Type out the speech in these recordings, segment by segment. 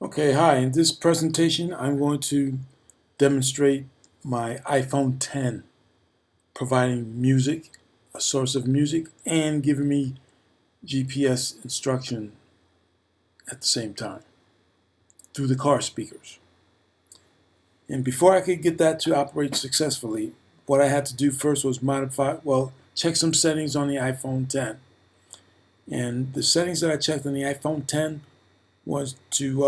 Okay, hi. In this presentation, I'm going to demonstrate my iPhone 10 providing music, a source of music, and giving me GPS instruction at the same time through the car speakers. And before I could get that to operate successfully, what I had to do first was check some settings on the iPhone 10. And the settings that I checked on the iPhone 10 was to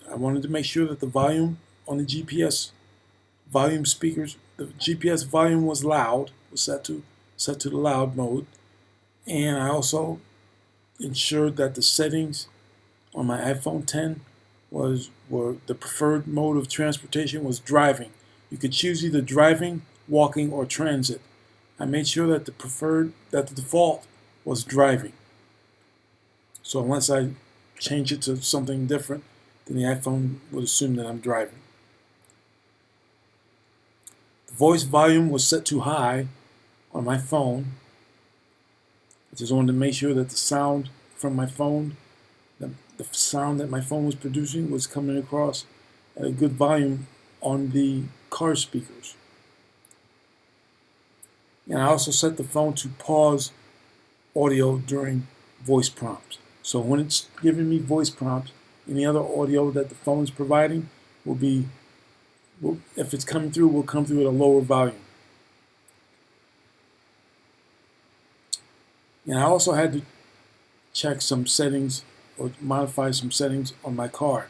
I wanted to make sure that the volume on the GPS volume speakers, the GPS volume was loud, was set to the loud mode, and I also ensured that the settings on my iPhone 10 were the preferred mode of transportation was driving. You could choose either driving, walking, or transit. I made sure that the default was driving. So unless I change it to something different, then the iPhone would assume that I'm driving. The voice volume was set to high on my phone. I just wanted to make sure that the sound from my phone, the sound that my phone was producing was coming across at a good volume on the car speakers. And I also set the phone to pause audio during voice prompts. So when it's giving me voice prompts, any other audio that the phone is providing if it's coming through, will come through at a lower volume. And I also had to check some settings or modify some settings on my car,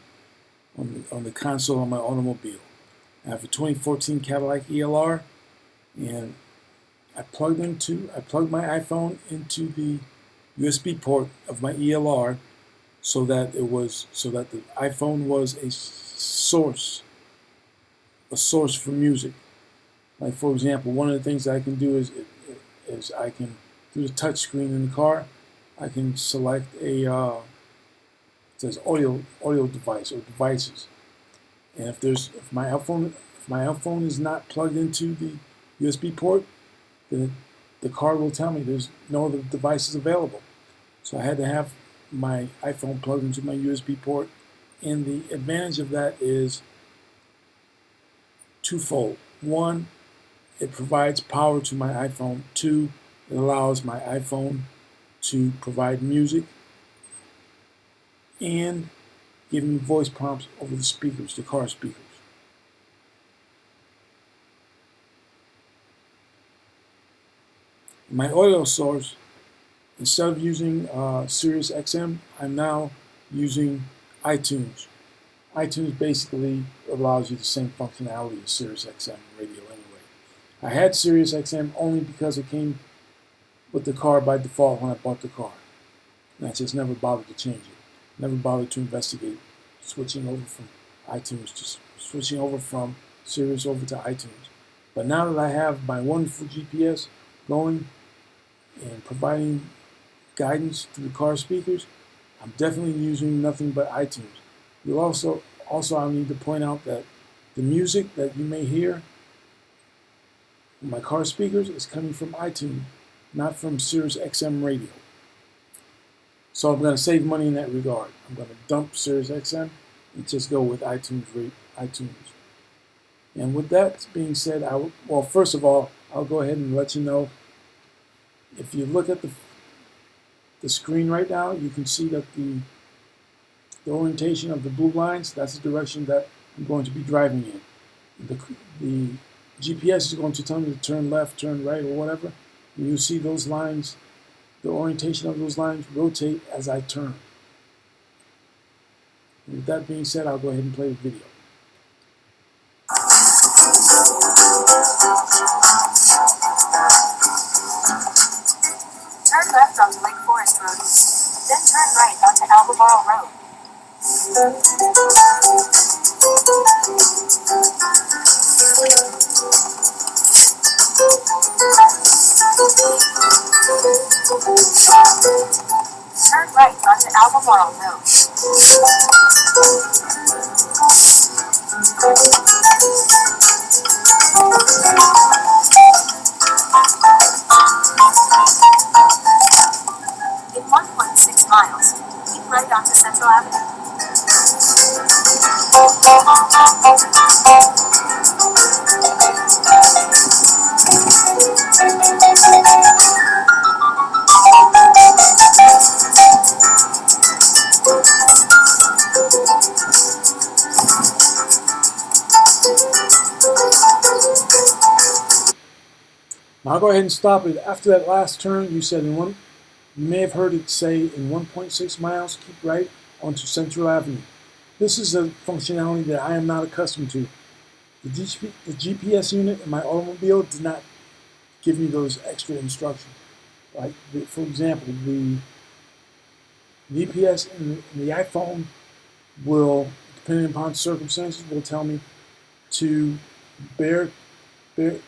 on the console on my automobile. I have a 2014 Cadillac ELR, and I plugged my iPhone into the USB port of my ELR so that the iPhone was a source for music. Like, for example, one of the things that I can do is I can, through the touch screen in the car, I can select it says audio device or devices. And if my iPhone is not plugged into the USB port, then the car will tell me there's no other devices available. So I had to have my iPhone plugged into my USB port, and the advantage of that is twofold. One, it provides power to my iPhone. Two, it allows my iPhone to provide music and give me voice prompts over the speakers, the car speakers. My audio source, instead of using Sirius XM, I'm now using iTunes. iTunes basically allows you the same functionality as Sirius XM radio anyway. I had Sirius XM only because it came with the car by default when I bought the car. And I just never bothered to change it. Never bothered to investigate switching over from iTunes to switching over from Sirius over to iTunes. But now that I have my wonderful GPS going and providing guidance through the car speakers, I'm definitely using nothing but iTunes. You'll also I need to point out that the music that you may hear from my car speakers is coming from iTunes, not from Sirius XM radio. So I'm going to save money in that regard. I'm going to dump Sirius XM and just go with iTunes. And with that being said, first of all, I'll go ahead and let you know. If you look at the screen right now, you can see that the orientation of the blue lines, that's the direction that I'm going to be driving in. The GPS is going to tell me to turn left, turn right, or whatever. And you'll see those lines, the orientation of those lines rotate as I turn. And with that being said, I'll go ahead and play the video. Turn left on Lake Forest Road East, then turn right onto Albemarle Road. Turn right onto Albemarle Road. In 1.6 miles, keep right onto Central Avenue. Now I'll go ahead and stop it. After that last turn, you said you may have heard it say in 1.6 miles, keep right onto Central Avenue. This is a functionality that I am not accustomed to. The GPS unit in my automobile did not give me those extra instructions. Like, for example, the GPS in the iPhone will, depending upon circumstances, will tell me to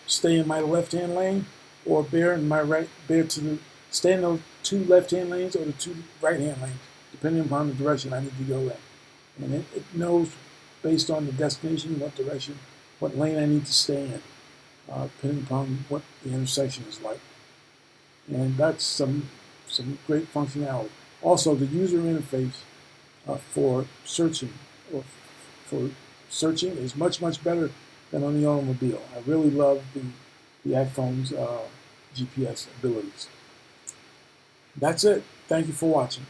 stay in my left-hand lane, or stay in the two left-hand lanes or the two right-hand lanes, depending upon the direction I need to go in. And it knows based on the destination what lane I need to stay in, depending upon what the intersection is like. And that's some great functionality. Also, the user interface for searching is much better than on the automobile. I really love the iPhone's GPS abilities. That's it. Thank you for watching.